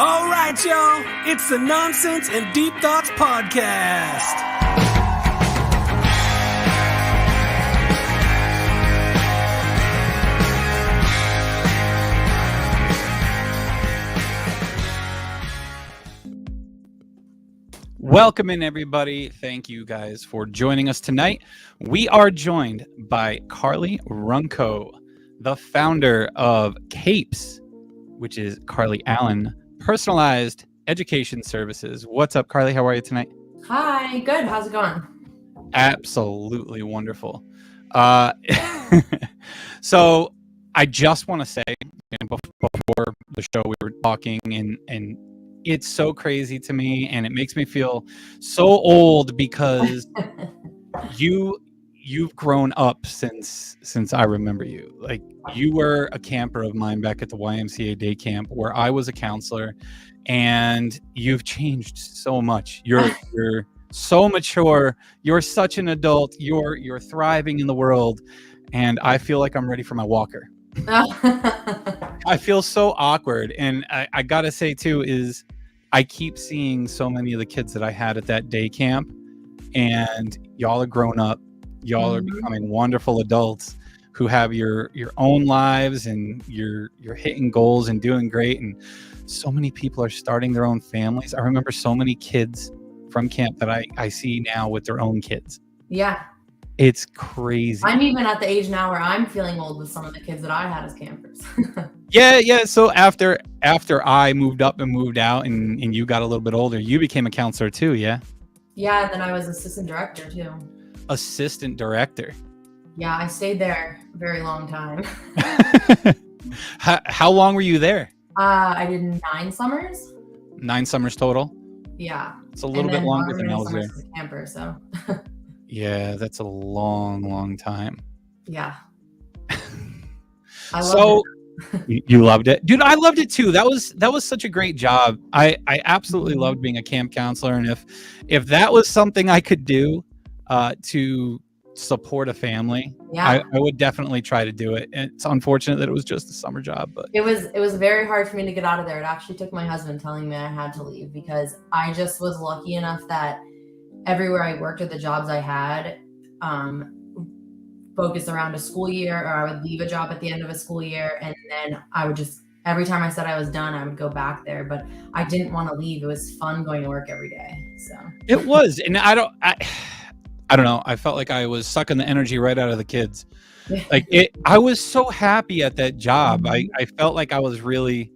All right, y'all, it's the Nonsense and Deep Thoughts Podcast. Welcome in, everybody. Thank you guys for joining us tonight. We are joined by Carly Runco, the founder of C.A.P.E.S, which is Carly Allen Personalized Education Services. What's up, Carly? How are you tonight? Hi, good. How's it going? Absolutely wonderful. So I just want to say, before the show, we were talking, and it's so crazy to me, and it makes me feel so old because you've grown up since I remember you. Like, you were a camper of mine back at the YMCA day camp where I was a counselor, and you've changed so much. You're so mature. You're such an adult. You're thriving in the world, and I feel like I'm ready for my walker. I feel so awkward, and I gotta say too is I keep seeing so many of the kids that I had at that day camp, and y'all are grown up. Y'all are becoming wonderful adults who have your own lives, and you're hitting goals and doing great. And so many people are starting their own families. I remember so many kids from camp that I see now with their own kids. Yeah. It's crazy. I'm even at the age now where I'm feeling old with some of the kids that I had as campers. Yeah. So after I moved up and moved out and you got a little bit older, you became a counselor too, yeah? Yeah, and then I was assistant director too. Assistant director. Yeah, I stayed there a very long time. How long were you there? I did 9 summers. 9 summers total? Yeah. It's a little bit longer than I was there. As a camper, so. Yeah, that's a long time. Yeah. I loved it. You loved it? Dude, I loved it too. That was such a great job. I absolutely loved being a camp counselor, and if that was something I could do to support a family, I would definitely try to do it. And it's unfortunate that it was just a summer job, but it was very hard for me to get out of there. It actually took my husband telling me I had to leave, because I just was lucky enough that everywhere I worked at the jobs I had focused around a school year, or I would leave a job at the end of a school year, and then I would just, every time I said I was done, I would go back there. But I didn't want to leave. It was fun going to work every day. So it was, and I don't know. I felt like I was sucking the energy right out of the kids. Like I was so happy at that job. I felt like I was really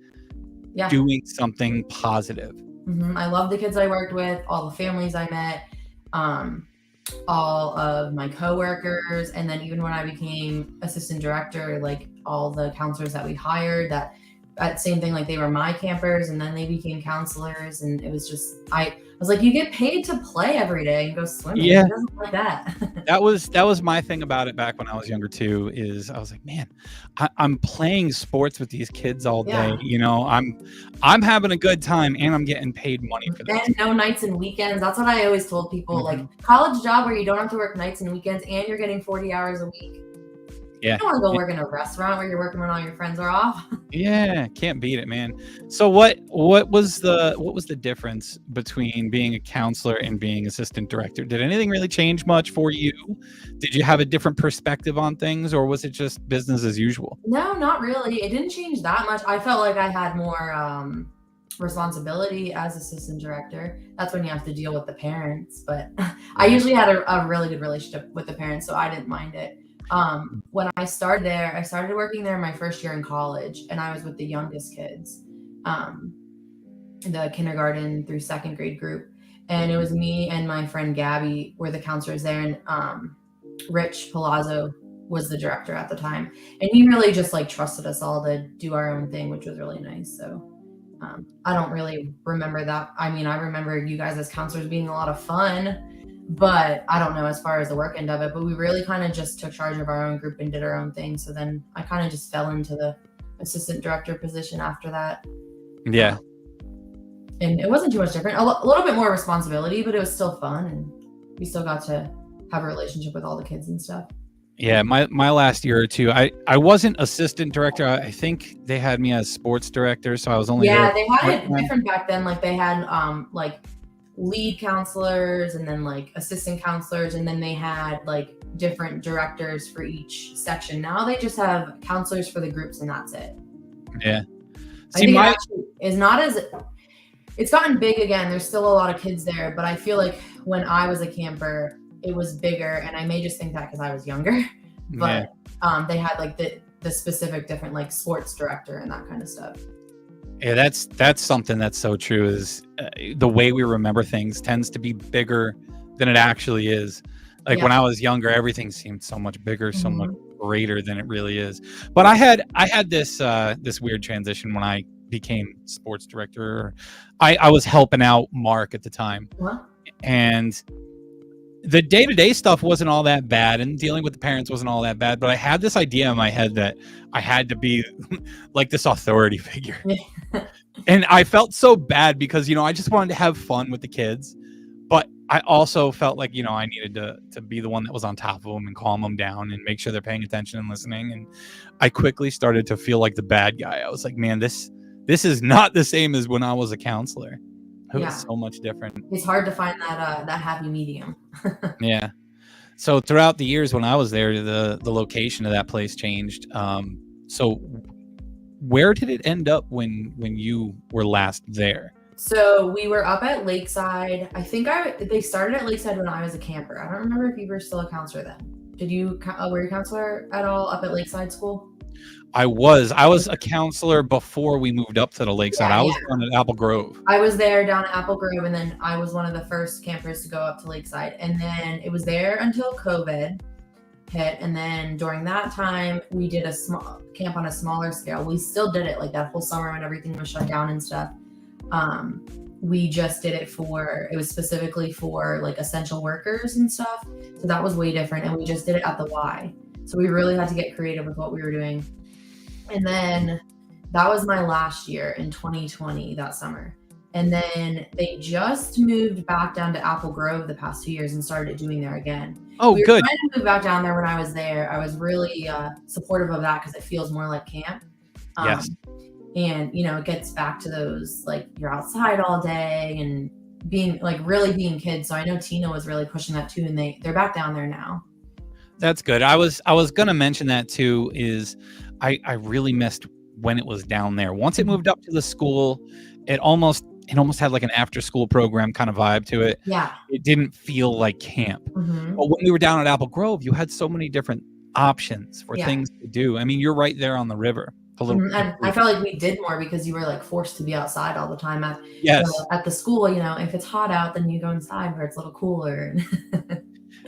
doing something positive. I love the kids I worked with, all the families I met, all of my coworkers, and then even when I became assistant director, like all the counselors that we hired, that same thing, like they were my campers and then they became counselors, and it was just I was like, you get paid to play every day and go swimming. Yeah, it doesn't like that. that was my thing about it back when I was younger too. Is I was like, man, I'm playing sports with these kids all day. You know, I'm having a good time, and I'm getting paid money for that. And no nights and weekends. That's what I always told people. Like, college job where you don't have to work nights and weekends, and you're getting 40 hours a week. Yeah. You don't want to go work in a restaurant where you're working when all your friends are off. Yeah, can't beat it, man. So what was the difference between being a counselor and being assistant director? Did anything really change much for you? Did you have a different perspective on things, or was it just business as usual? No, not really. It didn't change that much. I felt like I had more responsibility as assistant director. That's when you have to deal with the parents. But I usually had a really good relationship with the parents, so I didn't mind it. When I started there, I started working there my first year in college, and I was with the youngest kids, the kindergarten through 2nd grade group. And it was me and my friend Gabby were the counselors there, and Rich Palazzo was the director at the time. And he really just like trusted us all to do our own thing, which was really nice. So I don't really remember that. I mean, I remember you guys as counselors being a lot of fun, but I don't know as far as the work end of it. But we really kind of just took charge of our own group and did our own thing. So then I kind of just fell into the assistant director position after that. Yeah. And it wasn't too much different. A little bit more responsibility, but it was still fun. And we still got to have a relationship with all the kids and stuff. Yeah, my last year or two, I wasn't assistant director. I think they had me as sports director, so I was only there Yeah, they had it part-time. different back then. Like they had like lead counselors and then like assistant counselors, and then they had like different directors for each section. Now they just have counselors for the groups and that's it. Yeah. I See, think it my actually is not as it's gotten big again. There's still a lot of kids there, but I feel like when I was a camper, it was bigger, and I may just think that because I was younger. yeah. But they had like the specific different like sports director and that kind of stuff. Yeah, that's something that's so true is the way we remember things tends to be bigger than it actually is. Like when I was younger, everything seemed so much bigger, so much greater than it really is. But I had this this weird transition when I became sports director. I was helping out Mark at the time, and the day-to-day stuff wasn't all that bad, and dealing with the parents wasn't all that bad, but I had this idea in my head that I had to be like this authority figure. And I felt so bad because, I just wanted to have fun with the kids, but I also felt like, I needed to be the one that was on top of them and calm them down and make sure they're paying attention and listening. And I quickly started to feel like the bad guy. I was like, man, this is not the same as when I was a counselor. It was so much different. It's hard to find that happy medium. Yeah. So throughout the years when I was there, the location of that place changed. So where did it end up when you were last there? So we were up at Lakeside. I think they started at Lakeside when I was a camper. I don't remember if you were still a counselor then. Did you were you a counselor at all up at Lakeside School? I was a counselor before we moved up to the Lakeside. I was down at Apple Grove. I was there down at Apple Grove, and then I was one of the first campers to go up to Lakeside. And then it was there until COVID hit. And then during that time, we did a small camp on a smaller scale. We still did it like that whole summer when everything was shut down and stuff. We just did it it was specifically for like essential workers and stuff. So that was way different. And we just did it at the Y. So we really had to get creative with what we were doing. And then that was my last year in 2020, that summer. And then they just moved back down to Apple Grove the past 2 years and started doing there again. Oh, we were good. trying to move back down there when I was there. I was really supportive of that because it feels more like camp. Yes. And, it gets back to those, like, you're outside all day and being, like, really being kids. So I know Tina was really pushing that too, and they're back down there now. That's good. I was going to mention that too, is I really missed when it was down there. Once it moved up to the school, it almost had like an after school program kind of vibe to it. Yeah. It didn't feel like camp. But when we were down at Apple Grove, you had so many different options for things to do. I mean, you're right there on the river. And I felt like we did more because you were like forced to be outside all the time at the school. If it's hot out, then you go inside where it's a little cooler.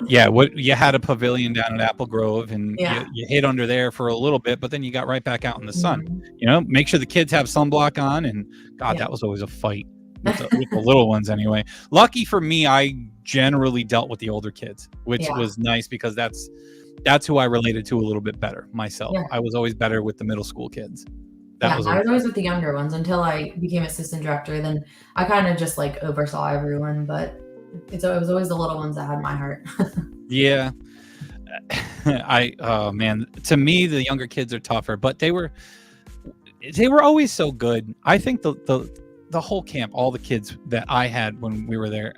Yeah, you had a pavilion down at Apple Grove, and you hid under there for a little bit, but then you got right back out in the sun. Make sure the kids have sunblock on, and God, that was always a fight with the little ones anyway. Lucky for me, I generally dealt with the older kids, which was nice because that's who I related to a little bit better myself. Yeah. I was always better with the middle school kids. I was always with the younger ones until I became assistant director. Then I kind of just like oversaw everyone, but it was always the little ones that had my heart. Yeah. Oh man, to me the younger kids are tougher, but they were always so good. I think the whole camp, all the kids that I had when we were there,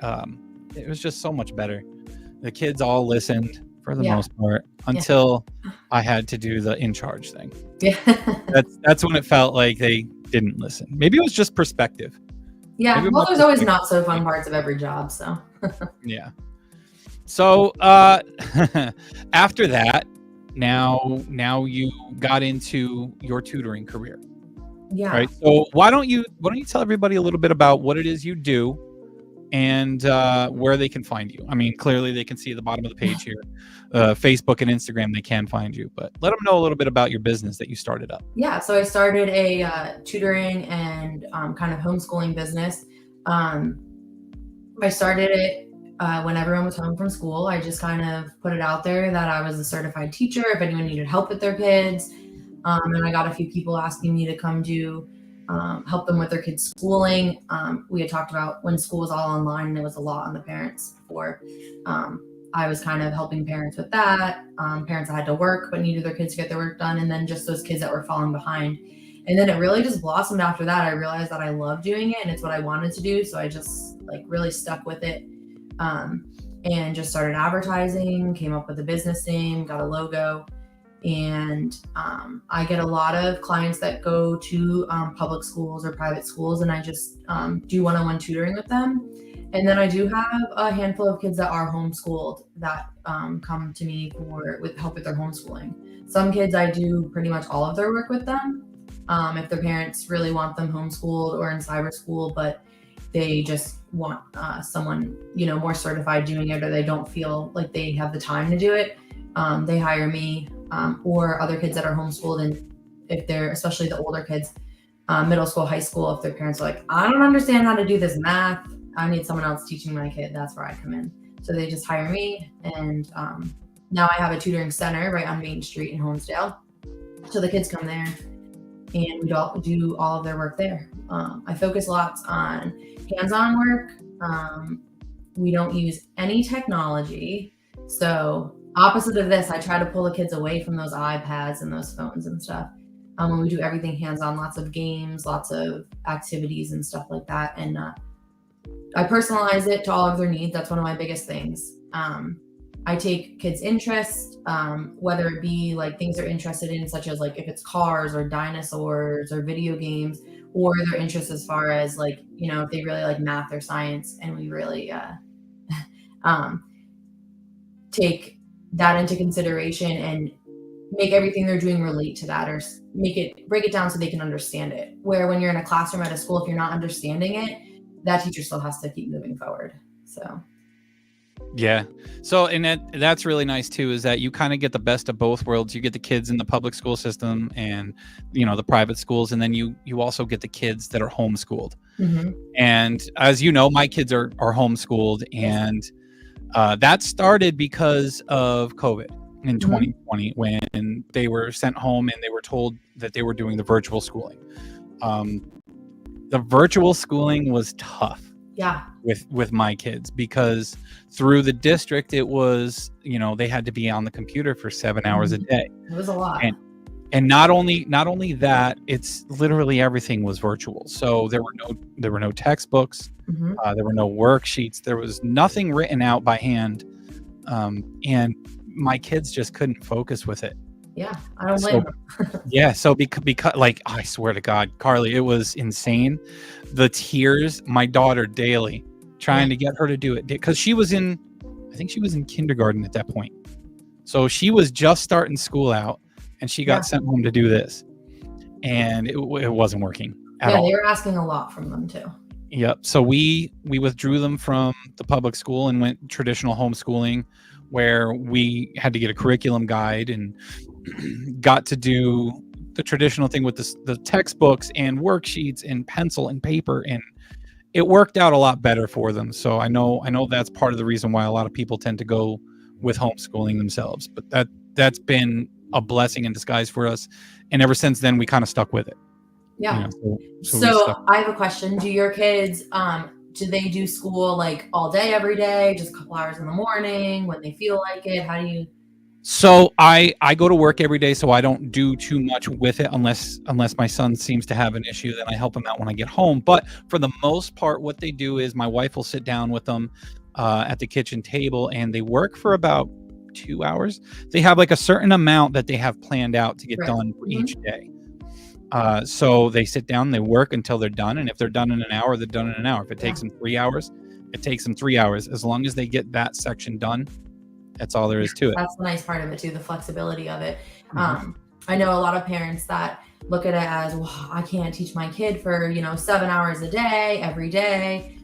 it was just so much better. The kids all listened for the most part until I had to do the in charge thing. Yeah. That's when it felt like they didn't listen. Maybe it was just perspective. Yeah. Well, there's always not so fun parts of every job. So. Yeah. So after that, now you got into your tutoring career. Yeah. Right. So why don't you tell everybody a little bit about what it is you do and where they can find you? I mean, clearly they can see at the bottom of the page here, Facebook and Instagram, they can find you, but let them know a little bit about your business that you started up. Yeah. So I started a tutoring and kind of homeschooling business. I started it when everyone was home from school. I just kind of put it out there that I was a certified teacher if anyone needed help with their kids. And I got a few people asking me to come help them with their kids' schooling. We had talked about when school was all online and it was a lot on the parents before. I was kind of helping parents with that, parents that had to work but needed their kids to get their work done, and then just those kids that were falling behind. And then it really just blossomed after that. I realized that I love doing it and it's what I wanted to do. So I just like really stuck with it, and just started advertising, came up with a business name, got a logo. And I get a lot of clients that go to public schools or private schools, and I just do one-on-one tutoring with them. And then I do have a handful of kids that are homeschooled that come to me with help with their homeschooling. Some kids I do pretty much all of their work with them, if their parents really want them homeschooled or in cyber school, but they just want someone more certified doing it, or they don't feel like they have the time to do it. They hire me, or other kids that are homeschooled, and if they're, especially the older kids, middle school, high school, if their parents are like, I don't understand how to do this math, I need someone else teaching my kid, that's where I come in. So they just hire me, and now I have a tutoring center right on Main Street in Holmesdale. So the kids come there, and we do all of their work there. I focus lots on hands-on work. We don't use any technology. So opposite of this, I try to pull the kids away from those iPads and those phones and stuff. When we do everything hands-on, lots of games, lots of activities and stuff like that. And I personalize it to all of their needs. That's one of my biggest things. I take kids' interest, whether it be like things they're interested in, such as like if it's cars or dinosaurs or video games, or their interests as far as like, if they really like math or science, and we really take that into consideration and make everything they're doing relate to that, or break it down so they can understand it. Where when you're in a classroom at a school, if you're not understanding it, that teacher still has to keep moving forward. So yeah. So, and that's really nice too, is that you kind of get the best of both worlds. You get the kids in the public school system and, the private schools. And then you also get the kids that are homeschooled. Mm-hmm. And as you know, my kids are homeschooled, and that started because of COVID in 2020, when they were sent home and they were told that they were doing the virtual schooling. The virtual schooling was tough. Yeah. With my kids, because through the district, it was, they had to be on the computer for 7 hours a day. It was a lot. And not only that, it's literally everything was virtual. So there were no textbooks, there were no worksheets, there was nothing written out by hand, and my kids just couldn't focus with it. Yeah, I don't blame them. Yeah, so because like, I swear to God, Carly, it was insane. The tears, my daughter daily trying to get her to do it, because I think she was in kindergarten at that point. So she was just starting school out, and she got sent home to do this, and it wasn't working at all. They were asking a lot from them too. Yep. So we withdrew them from the public school and went traditional homeschooling, where we had to get a curriculum guide and got to do the traditional thing with the textbooks and worksheets and pencil and paper, and it worked out a lot better for them. So I know that's part of the reason why a lot of people tend to go with homeschooling themselves, but that's been a blessing in disguise for us, and ever since then we kind of stuck with it. Yeah. So I have a question. Do your kids do they do school like all day every day, just a couple hours in the morning when they feel like it? How do you? So I go to work every day, so I don't do too much with it unless my son seems to have an issue. Then I help him out when I get home. But for the most part, what they do is my wife will sit down with them at the kitchen table, and they work for about 2 hours. They have like a certain amount that they have planned out to get done for each day. So they sit down, they work until they're done. And if they're done in an hour, they're done in an hour. If it takes them 3 hours, it takes them 3 hours. As long as they get that section done, that's all there is to it. That's the nice part of it too, the flexibility of it. I know a lot of parents that look at it as, well, I can't teach my kid for, 7 hours a day, every day.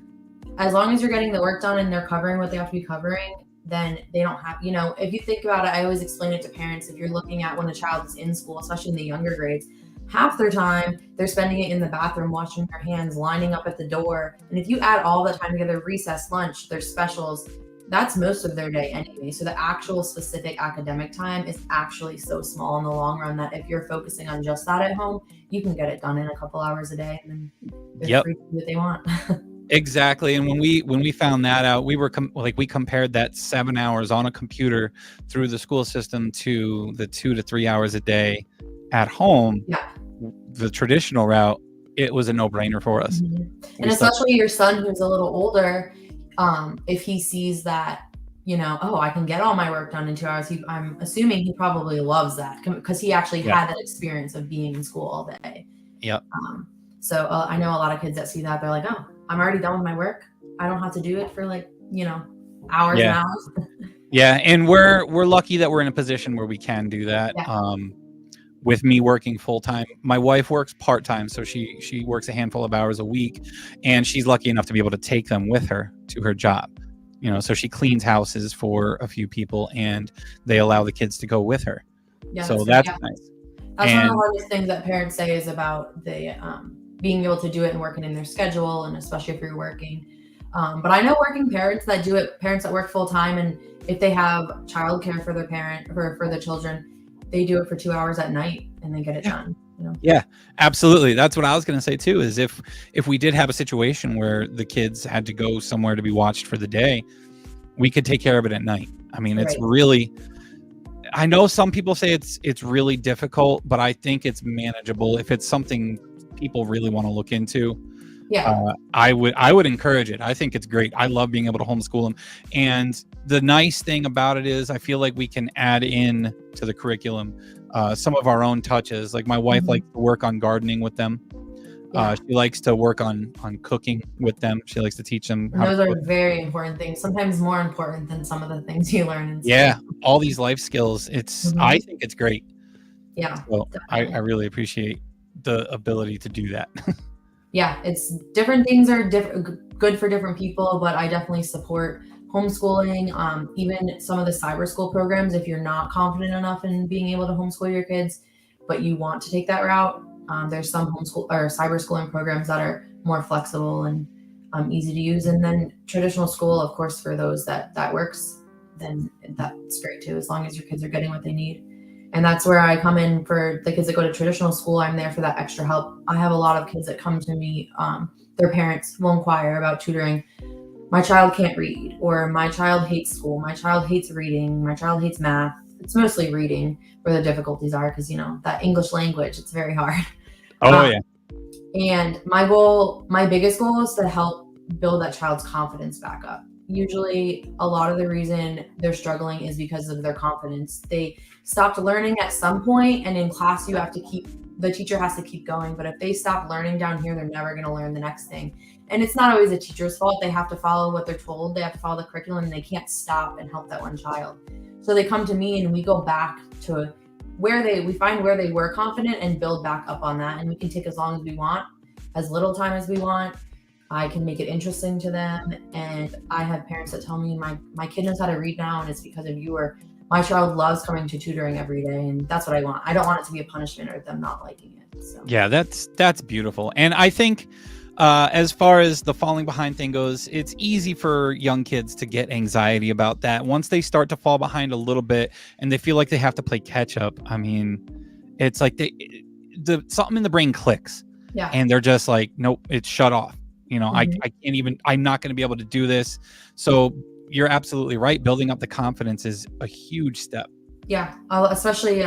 As long as you're getting the work done and they're covering what they have to be covering, then they don't have, if you think about it, I always explain it to parents. If you're looking at when a child is in school, especially in the younger grades, half their time they're spending it in the bathroom, washing their hands, lining up at the door. And if you add all the time together, recess, lunch, their specials, that's most of their day anyway. So the actual specific academic time is actually so small in the long run that if you're focusing on just that at home, you can get it done in a couple hours a day, and then they're free to do what they want. Exactly. And when we found that out, we were we compared that 7 hours on a computer through the school system to the 2 to 3 hours a day at home, Yeah. the traditional route. It was a no-brainer for us. And especially your son who's a little older, if he sees that, oh, I can get all my work done in 2 hours, I'm assuming he probably loves that because he actually had that experience of being in school all day. Yep. So I know a lot of kids that see that, they're like, oh, I'm already done with my work. I don't have to do it for hours and hours. Yeah, and we're lucky that we're in a position where we can do that. Yeah. With me working full time, my wife works part time, so she works a handful of hours a week, and she's lucky enough to be able to take them with her to her job. So she cleans houses for a few people, and they allow the kids to go with her. Yeah, so that's nice. That's one of the hardest things that parents say is about the being able to do it and working in their schedule, and especially if you're working. But I know working parents that do it, parents that work full time, and if they have childcare for their for the children, they do it for 2 hours at night and they get it done. Yeah, absolutely. That's what I was going to say too, is if we did have a situation where the kids had to go somewhere to be watched for the day, we could take care of it at night. I mean, it's really, I know some people say it's really difficult, but I think it's manageable if it's something people really want to look into. Yeah. I would encourage it. I think it's great. I love being able to homeschool them. And the nice thing about it is I feel like we can add in to the curriculum some of our own touches. Like my wife likes to work on gardening with them. She likes to work on cooking with them. She likes to teach them. Those are very important things. Sometimes more important than some of the things you learn in school. Yeah, all these life skills. I think it's great. Yeah. So I really appreciate the ability to do that. Yeah, it's different things are good for different people, but I definitely support homeschooling. Even some of the cyber school programs, if you're not confident enough in being able to homeschool your kids, but you want to take that route, there's some homeschool or cyber schooling programs that are more flexible and easy to use. And then traditional school, of course, for those that works, then that's great too, as long as your kids are getting what they need. And that's where I come in for the kids that go to traditional school. I'm there for that extra help. I have a lot of kids that come to me. Their parents will inquire about tutoring. My child can't read, or my child hates school. My child hates reading. My child hates math. It's mostly reading where the difficulties are because, that English language, it's very hard. Oh, yeah. And my biggest goal is to help build that child's confidence back up. Usually a lot of the reason they're struggling is because of their confidence. They stopped learning at some point, and in class the teacher has to keep going. But if they stop learning down here, they're never going to learn the next thing. And it's not always a teacher's fault. They have to follow what they're told. They have to follow the curriculum, and they can't stop and help that one child. So they come to me, and we go back to we find where they were confident and build back up on that. And we can take as long as we want, as little time as we want. I can make it interesting to them. And I have parents that tell me my kid knows how to read now, and it's because of you, or my child loves coming to tutoring every day. And that's what I want. I don't want it to be a punishment or them not liking it. So. Yeah, that's beautiful. And I think as far as the falling behind thing goes, it's easy for young kids to get anxiety about that. Once they start to fall behind a little bit and they feel like they have to play catch up, I mean, it's like something in the brain clicks. Yeah. And they're just like, nope, it's shut off. I can't even, I'm not going to be able to do this. So you're absolutely right. Building up the confidence is a huge step. Yeah. Especially,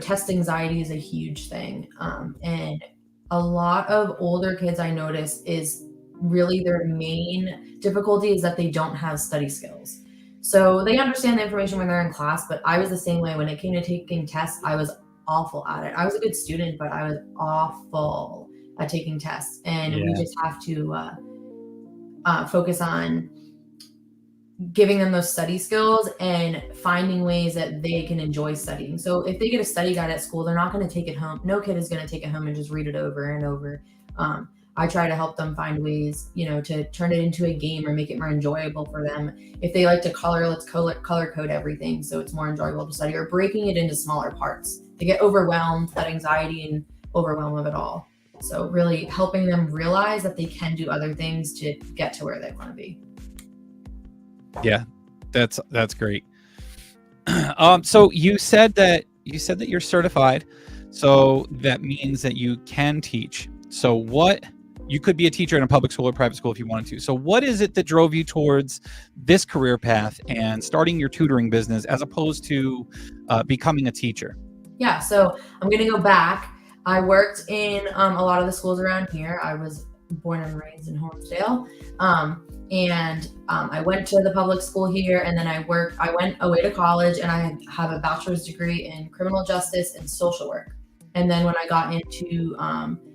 test anxiety is a huge thing. And a lot of older kids I notice is really their main difficulty is that they don't have study skills. So they understand the information when they're in class, but I was the same way. When it came to taking tests, I was awful at it. I was a good student, but I was awful at taking tests. And we just have to focus on giving them those study skills and finding ways that they can enjoy studying. So if they get a study guide at school, they're not going to take it home. No kid is going to take it home and just read it over and over. I try to help them find ways, to turn it into a game or make it more enjoyable for them. If they like to color, let's color code everything so it's more enjoyable to study, or breaking it into smaller parts. They get overwhelmed, that anxiety and overwhelm of it all. So really helping them realize that they can do other things to get to where they want to be. Yeah, that's great. So you said that you're certified, so that means that you can teach. So what you could be a teacher in a public school or private school if you wanted to. So what is it that drove you towards this career path and starting your tutoring business as opposed to becoming a teacher? Yeah, so I'm going to go back. I worked in a lot of the schools around here. I was born and raised in Homestead. I went to the public school here, and then I went away to college, and I have a bachelor's degree in criminal justice and social work. And then when I got into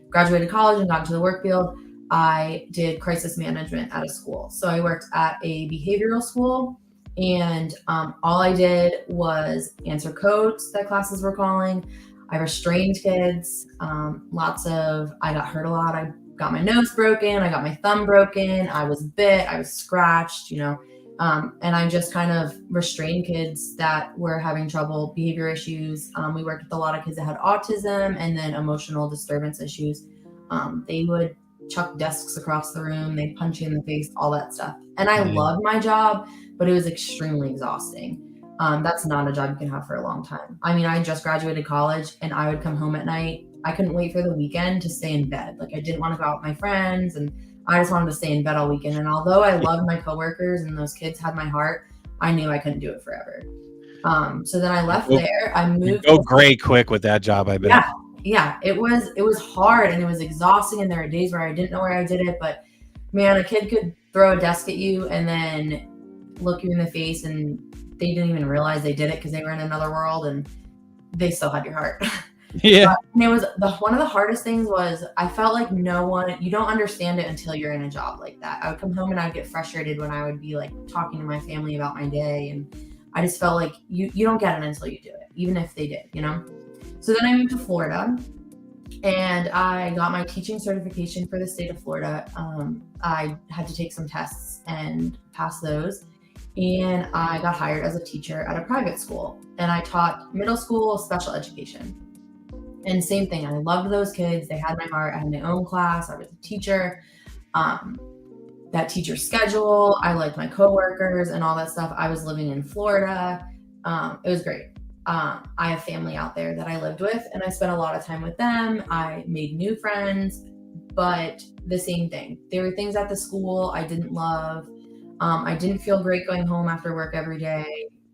graduated college and got into the work field, I did crisis management at a school. So I worked at a behavioral school, and all I did was answer codes that classes were calling. I restrained kids. I got hurt a lot. I got my nose broken. I got my thumb broken. I was bit. I was scratched, and I just kind of restrained kids that were having trouble, behavior issues. We worked with a lot of kids that had autism and then emotional disturbance issues. They would chuck desks across the room. They'd punch you in the face, all that stuff. And I loved my job, but it was extremely exhausting. That's not a job you can have for a long time. I mean, I just graduated college and I would come home at night. I couldn't wait for the weekend to stay in bed. Like, I didn't want to go out with my friends, and I just wanted to stay in bed all weekend. And although I loved my coworkers and those kids had my heart, I knew I couldn't do it forever. So then I left there. I moved. You go gray quick with that job, I bet. Yeah. It was hard and it was exhausting. And there were days where I didn't know where I did it, but man, a kid could throw a desk at you and then look you in the face, and they didn't even realize they did it because they were in another world, and they still had your heart. Yeah. And it was one of the hardest things was I felt like you don't understand it until you're in a job like that. I would come home and I'd get frustrated when I would be like talking to my family about my day, and I just felt like you don't get it until you do it, even if they did, So then I moved to Florida, and I got my teaching certification for the state of Florida. I had to take some tests and pass those, and I got hired as a teacher at a private school, and I taught middle school special education. And same thing, I loved those kids. They had my heart. I had my own class. I was a teacher. That teacher schedule, I liked my coworkers and all that stuff. I was living in Florida. It was great. I have family out there that I lived with, and I spent a lot of time with them. I made new friends, but the same thing. There were things at the school I didn't love. I didn't feel great going home after work every day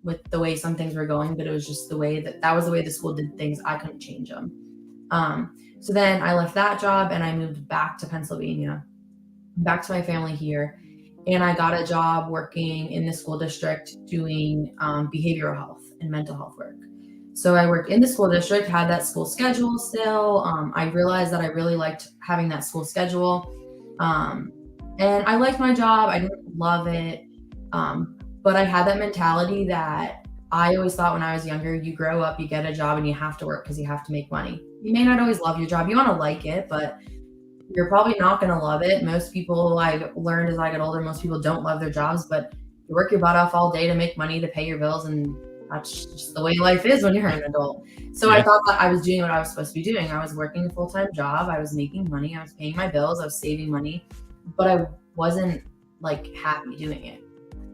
with the way some things were going, but it was just the way that was the way the school did things. I couldn't change them. So then I left that job and I moved back to Pennsylvania, back to my family here. And I got a job working in the school district doing behavioral health and mental health work. So I worked in the school district, had that school schedule still. I realized that I really liked having that school schedule. And I liked my job. I didn't love it. But I had that mentality that I always thought when I was younger, you grow up, you get a job, and you have to work because you have to make money. You may not always love your job. You want to like it, but you're probably not going to love it. Most people, I've learned as I get older, most people don't love their jobs, but you work your butt off all day to make money to pay your bills, and that's just the way life is when you're an adult. So I thought that I was doing what I was supposed to be doing. I was working a full-time job. I was making money. I was paying my bills. I was saving money, but I wasn't like happy doing it.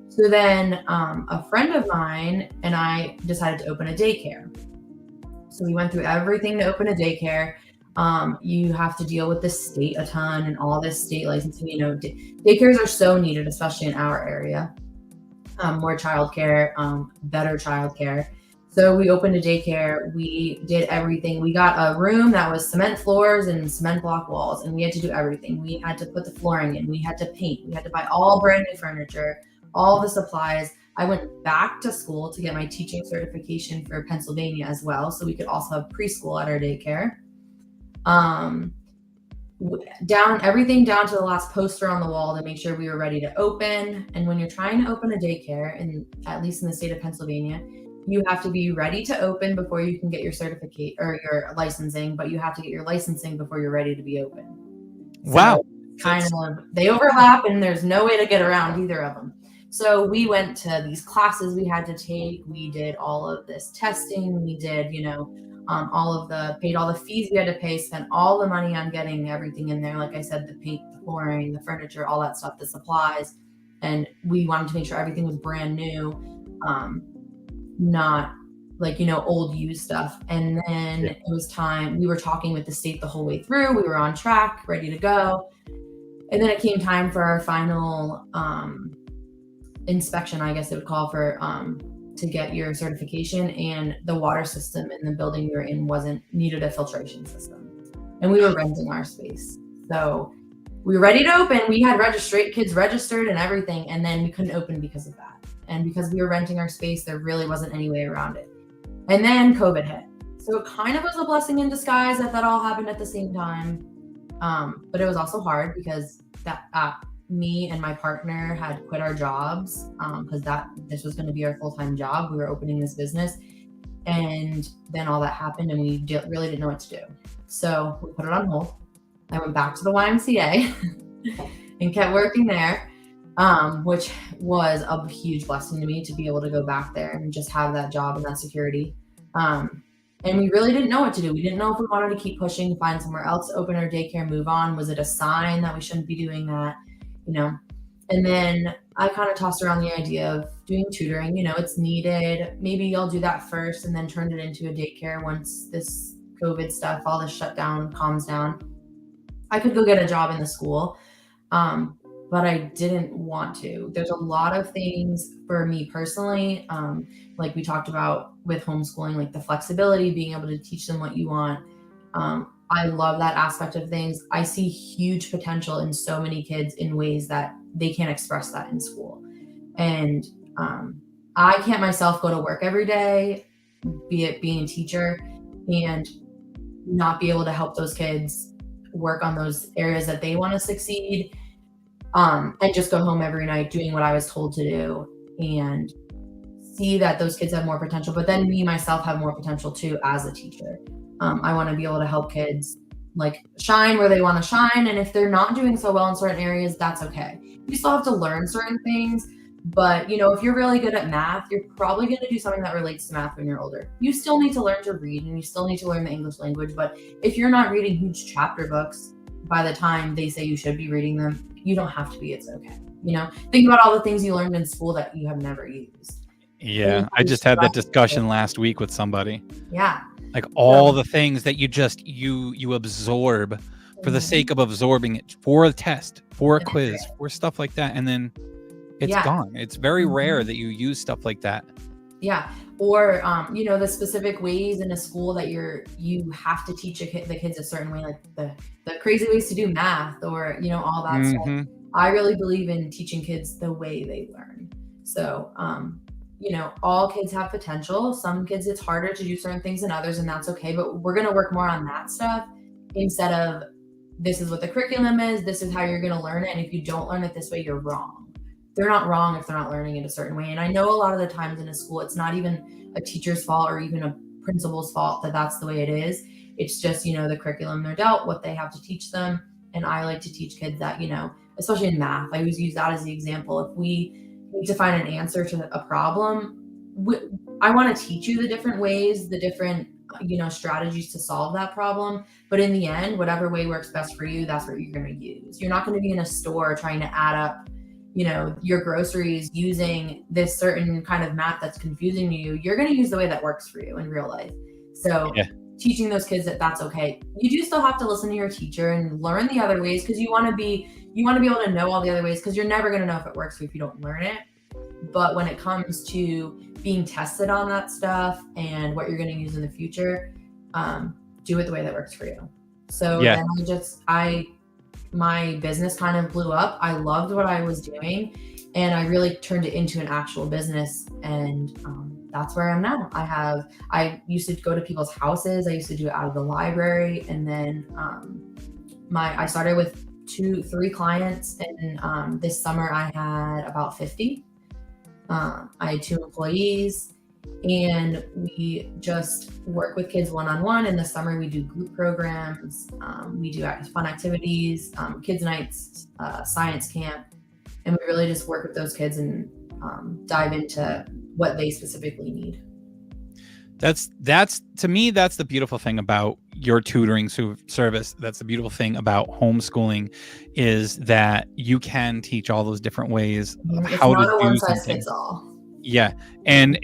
So then a friend of mine and I decided to open a daycare. So we went through everything to open a daycare. You have to deal with the state a ton and all this state licensing. Daycares are so needed, especially in our area. More childcare, better childcare. So we opened a daycare. We did everything. We got a room that was cement floors and cement block walls, and we had to do everything. We had to put the flooring in. We had to paint. We had to buy all brand new furniture, all the supplies. I went back to school to get my teaching certification for Pennsylvania as well, so we could also have preschool at our daycare. Everything down to the last poster on the wall to make sure we were ready to open. And when you're trying to open a daycare, and at least in the state of Pennsylvania, you have to be ready to open before you can get your certificate or your licensing, but you have to get your licensing before you're ready to be open. Wow. So they overlap, and there's no way to get around either of them. So we went to these classes we had to take. We did all of this testing. We did, paid all the fees we had to pay, spent all the money on getting everything in there. Like I said, the paint, the flooring, the furniture, all that stuff, the supplies. And we wanted to make sure everything was brand new. like, old used stuff. And then it was time, we were talking with the state the whole way through. We were on track, ready to go. And then it came time for our final inspection, I guess it would call for, to get your certification. And the water system in the building we were in needed a filtration system. And we were renting our space. So we were ready to open. We had kids registered and everything. And then we couldn't open because of that. And because we were renting our space, there really wasn't any way around it. And then COVID hit. So it kind of was a blessing in disguise that all happened at the same time. But it was also hard because me and my partner had quit our jobs because this was going to be our full-time job. We were opening this business. And then all that happened and we really didn't know what to do. So we put it on hold. I went back to the YMCA and kept working there, which was a huge blessing to me to be able to go back there and just have that job and that security. And we really didn't know what to do. We didn't know if we wanted to keep pushing, find somewhere else to open our daycare, move on. Was it a sign that we shouldn't be doing that? And then I kind of tossed around the idea of doing tutoring. It's needed. Maybe I'll do that first and then turn it into a daycare once this COVID stuff, all this shutdown calms down. I could go get a job in the school, but I didn't want to. There's a lot of things for me personally, like we talked about with homeschooling, like the flexibility, being able to teach them what you want. I love that aspect of things. I see huge potential in so many kids in ways that they can't express that in school. And I can't myself go to work every day, be it being a teacher, and not be able to help those kids work on those areas that they want to succeed, and just go home every night doing what I was told to do and see that those kids have more potential. But then me myself have more potential too as a teacher. I want to be able to help kids like shine where they want to shine. And if they're not doing so well in certain areas, that's okay. You still have to learn certain things. But, if you're really good at math, you're probably going to do something that relates to math when you're older. You still need to learn to read and you still need to learn the English language. But if you're not reading huge chapter books by the time they say you should be reading them, you don't have to be. It's okay. Think about all the things you learned in school that you have never used. Yeah. I just had that discussion last week with somebody. Yeah. Like all the things that you absorb for the sake of absorbing it for a test, for a quiz, for stuff like that. And then it's gone. It's very rare that you use stuff like that. Yeah. Or, the specific ways in a school that you have to teach the kids a certain way, like the crazy ways to do math or, all that stuff. I really believe in teaching kids the way they learn. So, all kids have potential. Some kids, it's harder to do certain things than others, and that's okay. But we're going to work more on that stuff instead of this is what the curriculum is. This is how you're going to learn it. And if you don't learn it this way, you're wrong. They're not wrong if they're not learning it a certain way. And I know a lot of the times in a school, it's not even a teacher's fault or even a principal's fault that that's the way it is. It's just, the curriculum they're dealt, what they have to teach them. And I like to teach kids that, especially in math, I always use that as the example. If we need to find an answer to a problem, I want to teach you the different ways, the different, strategies to solve that problem. But in the end, whatever way works best for you, that's what you're going to use. You're not going to be in a store trying to add up, your groceries using this certain kind of math that's confusing to you. You're going to use the way that works for you in real life. So teaching those kids that that's okay. You do still have to listen to your teacher and learn the other ways because you want to be able to know all the other ways because you're never going to know if it works for you if you don't learn it. But when it comes to being tested on that stuff and what you're going to use in the future, do it the way that works for you. So then my business kind of blew up. I loved what I was doing and I really turned it into an actual business. And that's where I am now. I used to go to people's houses. I used to do it out of the library. And then I started with 2-3 clients. And this summer I had about 50. I had 2 employees. And we just work with kids one-on-one. In the summer, we do group programs. We do fun activities, kids nights, science camp. And we really just work with those kids and dive into what they specifically need. That's to me, that's the beautiful thing about your tutoring service. That's the beautiful thing about homeschooling is that you can teach all those different ways of how to do something. It's all. Yeah. And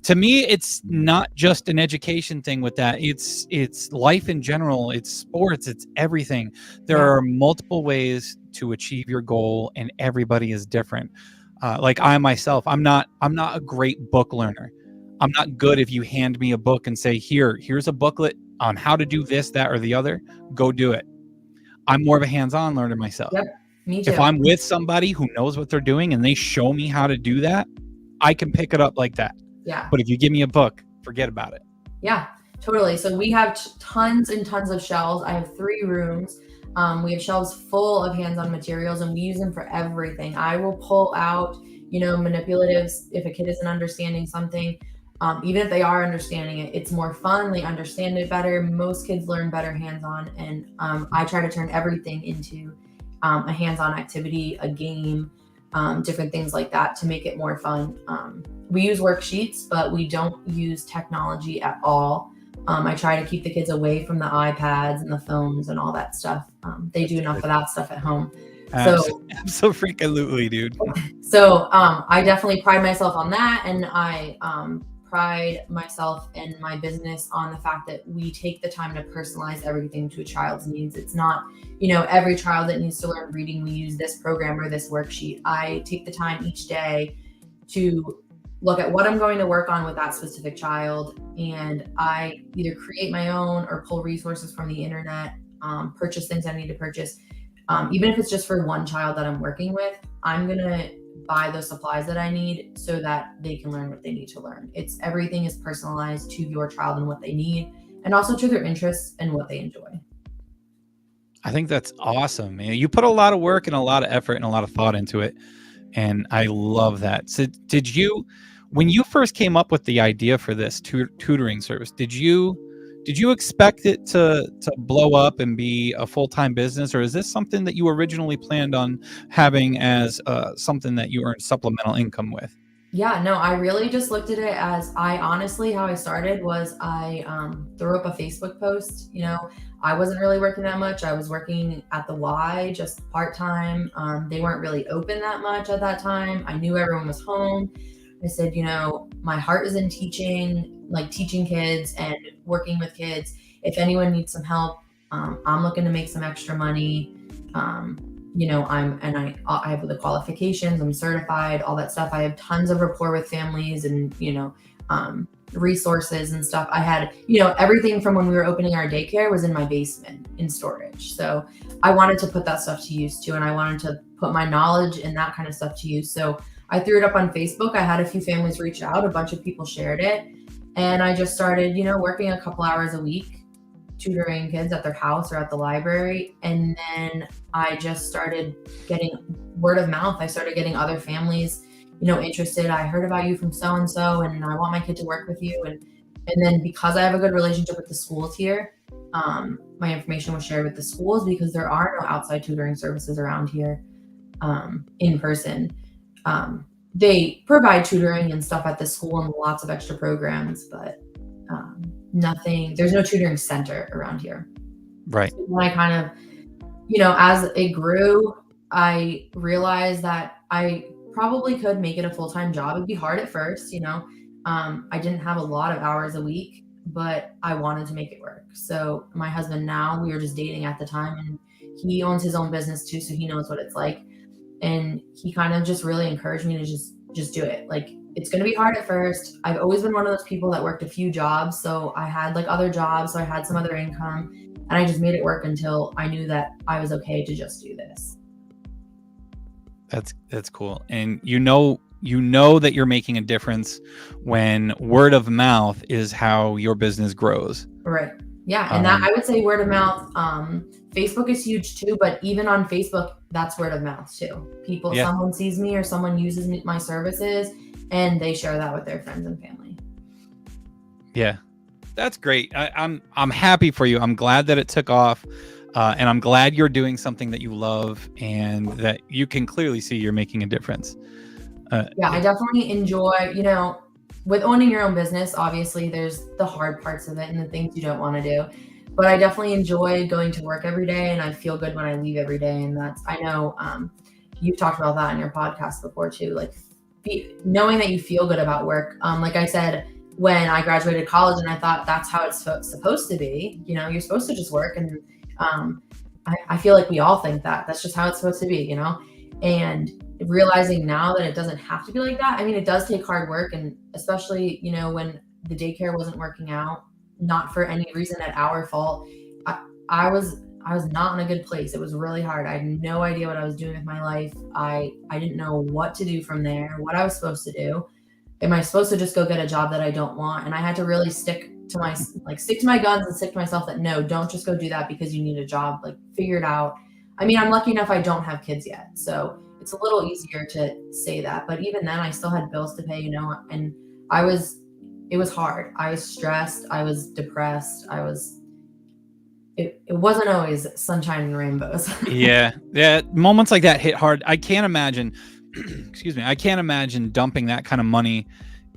to me, it's not just an education thing with that. It's life in general. It's sports. It's everything. There Yeah. are multiple ways to achieve your goal, and everybody is different. Like I myself, I'm not a great book learner. I'm not good if you hand me a book and say, here's a booklet on how to do this, that, or the other. Go do it. I'm more of a hands-on learner myself. Yep. Me If too. I'm with somebody who knows what they're doing and they show me how to do that, I can pick it up like that. Yeah. But if you give me a book, forget about it. Yeah, totally. So we have tons and tons of shelves. I have 3 rooms. We have shelves full of hands-on materials, and we use them for everything. I will pull out, manipulatives if a kid isn't understanding something. Even if they are understanding it, it's more fun. They understand it better. Most kids learn better hands-on, and I try to turn everything into a hands-on activity, a game, different things like that to make it more fun. We use worksheets, but we don't use technology at all. I try to keep the kids away from the iPads and the phones and all that stuff. They do enough of that stuff at home. So Absolutely, dude. So I definitely pride myself on that, and I pride myself and my business on the fact that we take the time to personalize everything to a child's needs. It's not, every child that needs to learn reading, we use this program or this worksheet. I take the time each day to look at what I'm going to work on with that specific child, and I either create my own or pull resources from the internet, purchase things I need to purchase. Even if it's just for one child that I'm working with, I'm going to buy those supplies that I need so that they can learn what they need to learn. Everything is personalized to your child and what they need, and also to their interests and what they enjoy. I think that's awesome, man. You put a lot of work and a lot of effort and a lot of thought into it, and I love that. So when you first came up with the idea for this tutoring service, did you expect it to blow up and be a full-time business, or is this something that you originally planned on having as something that you earned supplemental income with? Yeah, no, I really just looked at it as how I started was I threw up a Facebook post. I wasn't really working that much. I was working at the Y just part-time. They weren't really open that much at that time. I knew everyone was home. I said, my heart is in teaching, like teaching kids and working with kids. If anyone needs some help, I'm looking to make some extra money. I have the qualifications, I'm certified, all that stuff. I have tons of rapport with families and, resources and stuff. I had, everything from when we were opening our daycare was in my basement in storage. So I wanted to put that stuff to use too. And I wanted to put my knowledge and that kind of stuff to use. So I threw it up on Facebook. I had a few families reach out, a bunch of people shared it. And I just started, working a couple hours a week, tutoring kids at their house or at the library. And then I just started getting word of mouth. I started getting other families, interested. I heard about you from so-and-so, and I want my kid to work with you. And then because I have a good relationship with the schools here, my information was shared with the schools because there are no outside tutoring services around here in person. They provide tutoring and stuff at the school and lots of extra programs, but there's no tutoring center around here. Right. So when I kind of, as it grew, I realized that I probably could make it a full-time job. It'd be hard at first, I didn't have a lot of hours a week, but I wanted to make it work. So my husband now, we were just dating at the time, and he owns his own business too, so he knows what it's like. And he kind of just really encouraged me to just do it. Like, it's going to be hard at first. I've always been one of those people that worked a few jobs. So I had like other jobs. So I had some other income, and I just made it work until I knew that I was okay to just do this. That's cool. And you know that you're making a difference when word of mouth is how your business grows. Right. Yeah. And that, I would say word of mouth, Facebook is huge too, but even on Facebook, that's word of mouth too. Someone sees me or someone uses my services and they share that with their friends and family. Yeah, that's great. I'm happy for you. I'm glad that it took off. And I'm glad you're doing something that you love and that you can clearly see you're making a difference. I definitely enjoy, with owning your own business, obviously there's the hard parts of it and the things you don't want to do. But I definitely enjoy going to work every day, and I feel good when I leave every day. And I know you've talked about that in your podcast before too, like knowing that you feel good about work. Like I said, when I graduated college, and I thought that's how it's supposed to be. You know, you're supposed to just work. And I feel like we all think that that's just how it's supposed to be, you know? And realizing now that it doesn't have to be like that. I mean, it does take hard work. And especially, you know, when the daycare wasn't working out, not for any reason at our fault, I was not in a good place. It was really hard. I had no idea what I was doing with my life. I didn't know what to do from there, what I was supposed to do. Am I supposed to just go get a job that I don't want? And I had to really stick to my guns and stick to myself that no, don't just go do that because you need a job. Like, figure it out. I mean, I'm lucky enough I don't have kids yet, so it's a little easier to say that. But even then, I still had bills to pay, you know, and it was hard. I was stressed. I was depressed. It wasn't always sunshine and rainbows. Yeah. Moments like that hit hard. I can't imagine, excuse me, I can't imagine dumping that kind of money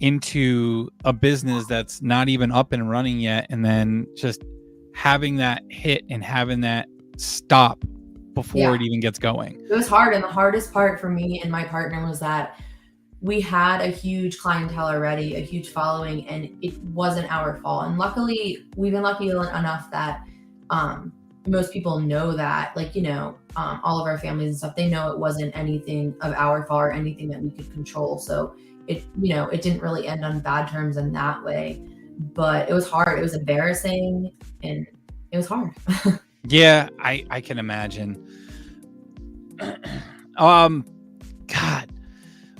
into a business that's not even up and running yet, and then just having that hit and having that stop before it even gets going. It was hard. And the hardest part for me and my partner was that we had a huge clientele already, a huge following, and it wasn't our fault. And luckily, we've been lucky enough that most people know that, like, you know, all of our families and stuff, they know it wasn't anything of our fault or anything that we could control. So it, you know, it didn't really end on bad terms in that way. But it was hard. It was embarrassing, and it was hard. Yeah, I can imagine. God,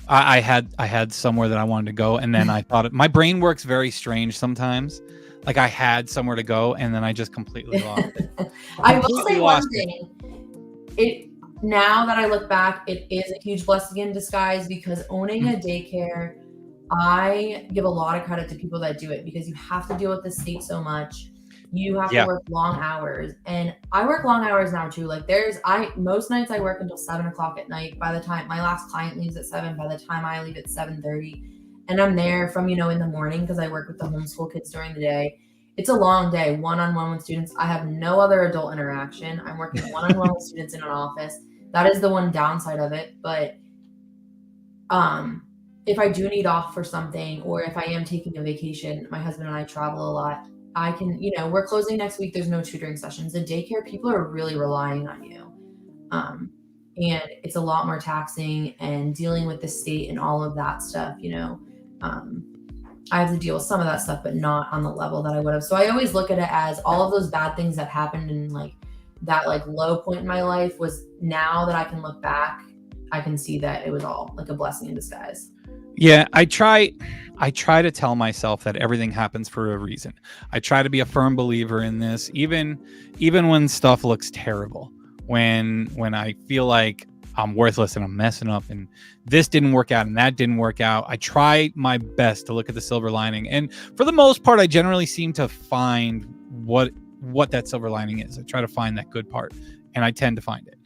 I had somewhere that I wanted to go, and then I thought my brain works very strange sometimes. Like, I had somewhere to go, and then I just completely lost it. I will say one thing. Now that I look back, it is a huge blessing in disguise, because owning a daycare, I give a lot of credit to people that do it, because you have to deal with the state so much. You have to work long hours, and I work long hours now too. Like, most nights I work until 7:00 at night. By the time my last client leaves at 7, by the time I leave at 7:30, and I'm there from, you know, in the morning, because I work with the homeschool kids during the day. It's a long day, one-on-one with students. I have no other adult interaction. I'm working one-on-one with students in an office. That is the one downside of it. But if I do need off for something, or if I am taking a vacation, my husband and I travel a lot. I can, you know, we're closing next week. There's no tutoring sessions. The daycare, people are really relying on you. And it's a lot more taxing, and dealing with the state and all of that stuff, you know. I have to deal with some of that stuff, but not on the level that I would have. So I always look at it as all of those bad things that happened, and like that, like, low point in my life was, now that I can look back, I can see that it was all like a blessing in disguise. Yeah, I try to tell myself that everything happens for a reason. I try to be a firm believer in this, even when stuff looks terrible. When I feel like I'm worthless and I'm messing up and this didn't work out and that didn't work out, I try my best to look at the silver lining. And for the most part, I generally seem to find what that silver lining is. I try to find that good part, and I tend to find it.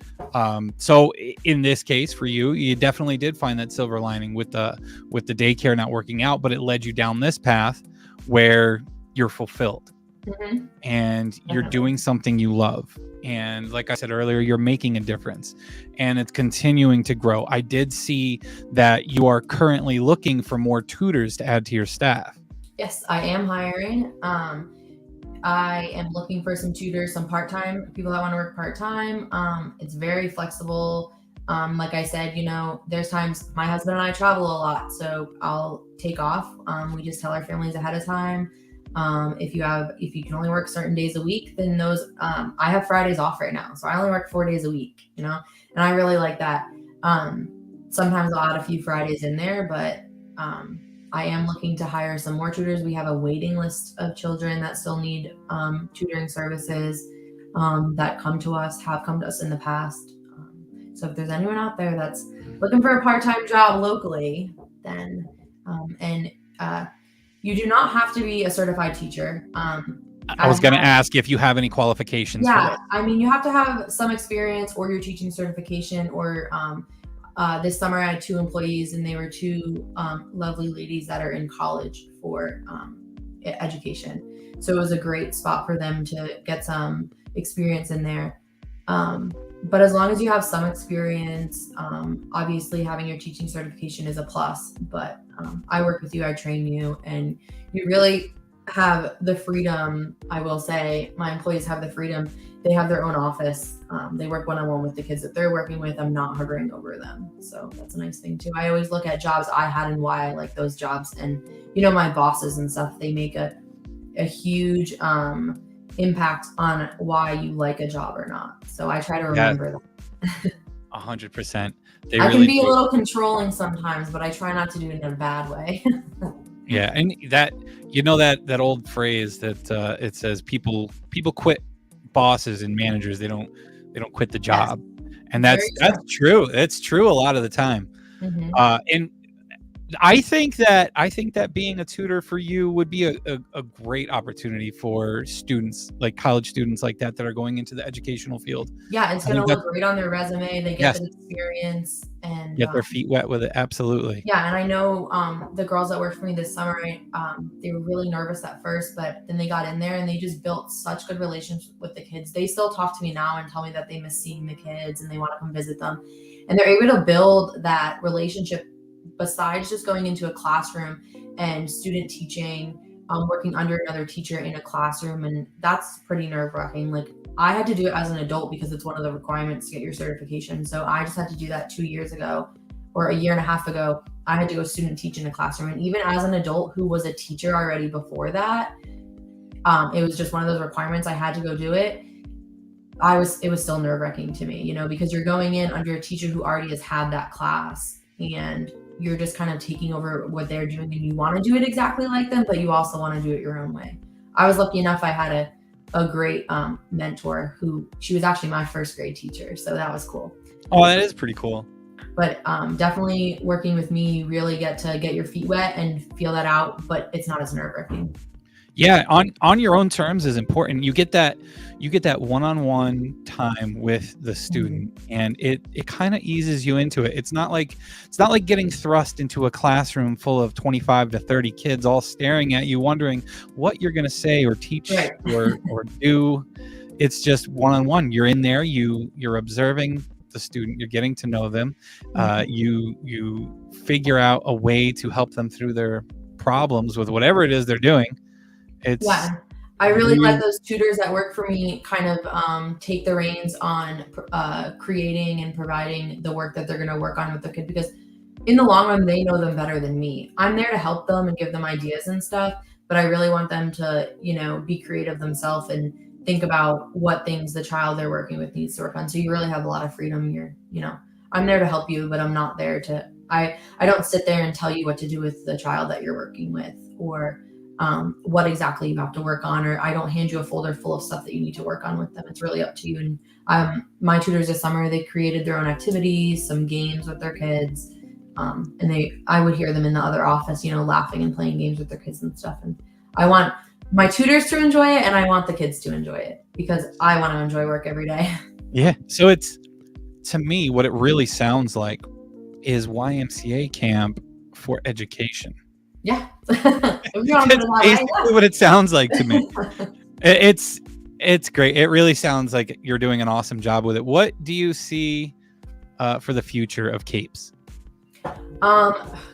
So in this case for you definitely did find that silver lining with the daycare not working out, but it led you down this path where you're fulfilled. Mm-hmm. And you're doing something you love. And like I said earlier, you're making a difference, and it's continuing to grow. I did see that you are currently looking for more tutors to add to your staff. Yes, I am hiring. I am looking for some tutors, some part-time people that want to work part-time. It's very flexible. Like I said, you know, there's times my husband and I travel a lot, so I'll take off. We just tell our families ahead of time. If you can only work certain days a week, then those, I have Fridays off right now. So I only work 4 days a week, you know, and I really like that. Sometimes I'll add a few Fridays in there, but, I am looking to hire some more tutors. We have a waiting list of children that still need tutoring services that have come to us in the past. So if there's anyone out there that's looking for a part-time job locally, then you do not have to be a certified teacher. I was going to ask if you have any qualifications. Yeah, for that. I mean, you have to have some experience, or your teaching certification, or this summer I had 2 employees, and they were 2 lovely ladies that are in college for education. So it was a great spot for them to get some experience in there. But as long as you have some experience, obviously having your teaching certification is a plus, but I work with you, I train you, and you really have the freedom. I will say my employees have the freedom. They have their own office. They work one-on-one with the kids that they're working with. I'm not hovering over them. So that's a nice thing too. I always look at jobs I had and why I like those jobs. And, my bosses and stuff, they make a huge impact on why you like a job or not. So I try to Yeah, remember that. 100%. They I can really be a do. little controlling sometimes, but I try not to do it in a bad way. Yeah, and that old phrase that it says people quit bosses and managers. They don't quit the Yes, job, and very that's true. true. It's true a lot of the time. Hmm. And I think that being a tutor for you would be a great opportunity for students, like college students like that are going into the educational field. Yeah, it's I going to think that look great on their resume. They get yes, the experience, and get their feet wet with it. Absolutely. yeah, and I know the girls that worked for me this summer, they were really nervous at first, but then they got in there and they just built such good relationships with the kids. They still talk to me now and tell me that they miss seeing the kids and they want to come visit them. And they're able to build that relationship besides just going into a classroom and student teaching, working under another teacher in a classroom. And that's pretty nerve wracking. Like, I had to do it as an adult because it's one of the requirements to get your certification. So I just had to do that 2 years ago or a year and a half ago. I had to go student teach in a classroom. And even as an adult who was a teacher already before that, it was just one of those requirements. I had to go do it. It was still nerve wracking to me, because you're going in under a teacher who already has had that class and you're just kind of taking over what they're doing and you want to do it exactly like them, but you also want to do it your own way. I was lucky enough. I had a great mentor she was actually my first grade teacher. So that was cool. Oh, that is pretty cool. But definitely working with me, you really get to get your feet wet and feel that out, but it's not as nerve wracking. Yeah, on your own terms is important. You get that one-on-one time with the student, and it kind of eases you into it. It's not like getting thrust into a classroom full of 25 to 30 kids all staring at you, wondering what you're going to say or teach Right. or do. It's just one-on-one. You're in there. You're observing the student. You're getting to know them. You figure out a way to help them through their problems with whatever it is they're doing. It's Yeah, I really let those tutors that work for me kind of take the reins on creating and providing the work that they're going to work on with the kid, because in the long run, they know them better than me. I'm there to help them and give them ideas and stuff, but I really want them to, be creative themselves and think about what things the child they're working with needs to work on. So you really have a lot of freedom here. I'm there to help you, but I'm not there to, I don't sit there and tell you what to do with the child that you're working with, or what exactly you have to work on, or I don't hand you a folder full of stuff that you need to work on with them. It's really up to you. And my tutors this summer, they created their own activities, some games with their kids. And I would hear them in the other office, laughing and playing games with their kids and stuff. And I want my tutors to enjoy it, and I want the kids to enjoy it because I want to enjoy work every day. Yeah. So to me, what it really sounds like is YMCA camp for education. Yeah. It's basically what it sounds like to me. It's great. It really sounds like you're doing an awesome job with it. What do you see for the future of C.A.P.E.S?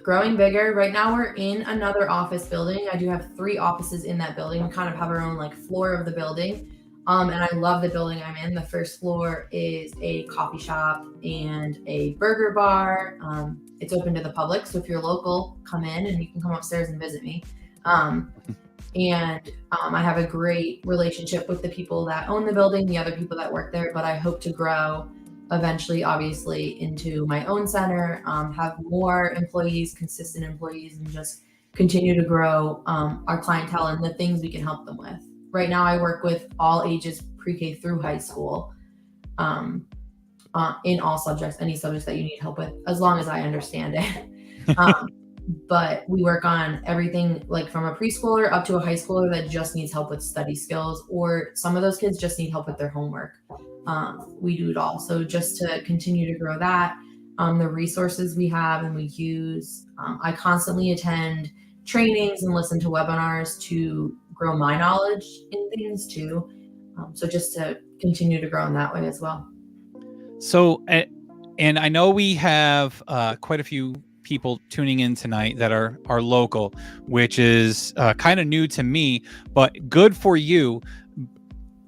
Growing bigger. Right now we're in another office building. I do have 3 offices in that building. We kind of have our own floor of the building. And I love the building I'm in. The first floor is a coffee shop and a burger bar. It's open to the public, so if you're local, come in and you can come upstairs and visit me. And I have a great relationship with the people that own the building, the other people that work there, but I hope to grow eventually, obviously, into my own center, have more employees, consistent employees, and just continue to grow our clientele and the things we can help them with. Right now, I work with all ages, pre-K through high school, in all subjects, any subjects that you need help with, as long as I understand it. But we work on everything from a preschooler up to a high schooler that just needs help with study skills, or some of those kids just need help with their homework. We do it all. So just to continue to grow that, the resources we have and we use, I constantly attend trainings and listen to webinars to grow my knowledge in things too. So just to continue to grow in that way as well. So, and I know we have quite a few people tuning in tonight that are local, which is kind of new to me, but good for you.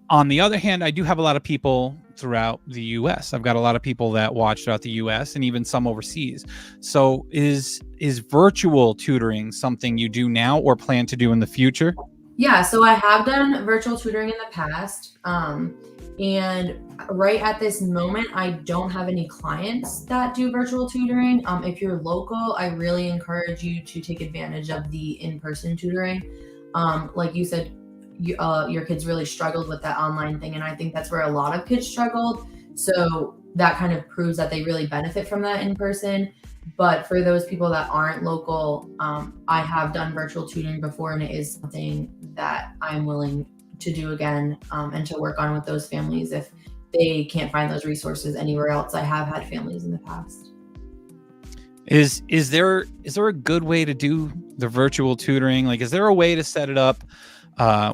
On the other hand, I do have a lot of people throughout the US. I've got a lot of people that watch throughout the US and even some overseas. So is virtual tutoring something you do now or plan to do in the future? Yeah, so I have done virtual tutoring in the past. And right at this moment, I don't have any clients that do virtual tutoring. If you're local, I really encourage you to take advantage of the in-person tutoring. Like you said, your kids really struggled with that online thing, and I think that's where a lot of kids struggled. So that kind of proves that they really benefit from that in person. But for those people that aren't local, I have done virtual tutoring before, and it is something that I'm willing to do again, and to work on with those families if they can't find those resources anywhere else. I have had families in the past. Is there a good way to do the virtual tutoring? Like, is there a way to set it up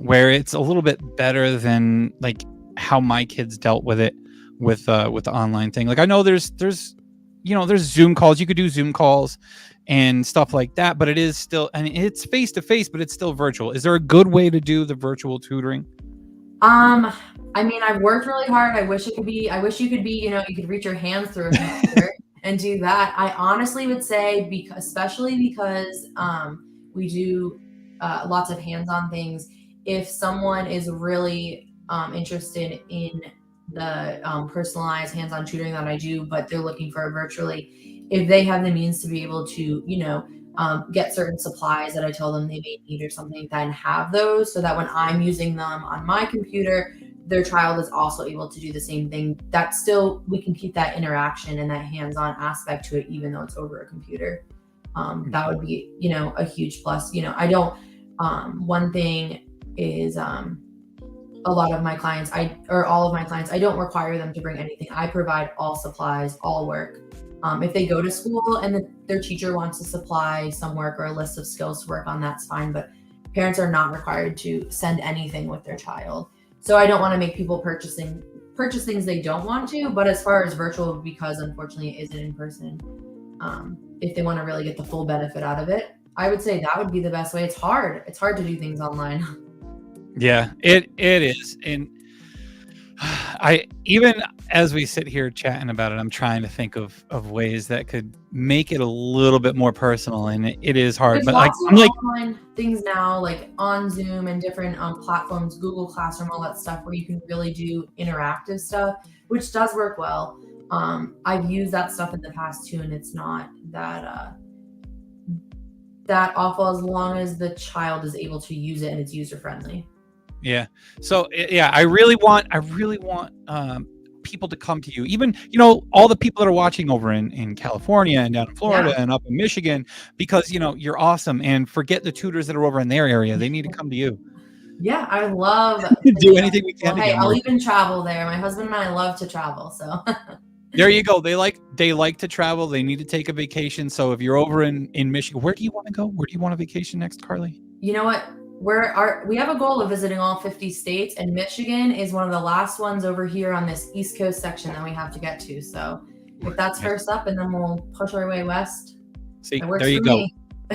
where it's a little bit better than like how my kids dealt with it with the online thing? Like, I know there's Zoom calls. You could do Zoom calls and stuff like that, but it is still, and it's face to face, but it's still virtual. Is there a good way to do the virtual tutoring? I mean, I've worked really hard. I wish you could be, you could reach your hands through a computer and do that. I honestly would say, especially because we do lots of hands-on things. If someone is really interested in the personalized hands-on tutoring that I do, but they're looking for it virtually, if they have the means to be able to, get certain supplies that I tell them they may need or something like that, and have those so that when I'm using them on my computer, their child is also able to do the same thing. That still, we can keep that interaction and that hands-on aspect to it, even though it's over a computer. That would be, a huge plus. I don't, one thing is, a lot of my clients, all of my clients, I don't require them to bring anything. I provide all supplies, all work. If they go to school and their teacher wants to supply some work or a list of skills to work on, that's fine. But parents are not required to send anything with their child. So I don't want to make people purchase things they don't want to. But as far as virtual, because unfortunately it isn't in person, if they want to really get the full benefit out of it, I would say that would be the best way. It's hard to do things online. Yeah, it is. And I, even as we sit here chatting about it, I'm trying to think of ways that could make it a little bit more personal, and it is hard. There's But lots I'm of like, online things now, like on Zoom and different platforms, Google Classroom, all that stuff, where you can really do interactive stuff, which does work well. I've used that stuff in the past too, and it's not that awful as long as the child is able to use it and it's user friendly. yeah. So yeah, I really want people to come to you. Even, all the people that are watching over in California and down in Florida and up in Michigan, because, you're awesome. And forget the tutors that are over in their area. They need to come to you. Yeah, I love do anything we can. Well, hey, I'll even travel there. My husband and I love to travel, so. There you go. They like to travel. They need to take a vacation. So if you're over in Michigan, where do you want to go? Where do you want to vacation next, Carly? You know what? We have a goal of visiting all 50 states, and Michigan is one of the last ones over here on this East Coast section that we have to get to. So if that's first up, and then we'll push our way west. See, there you go.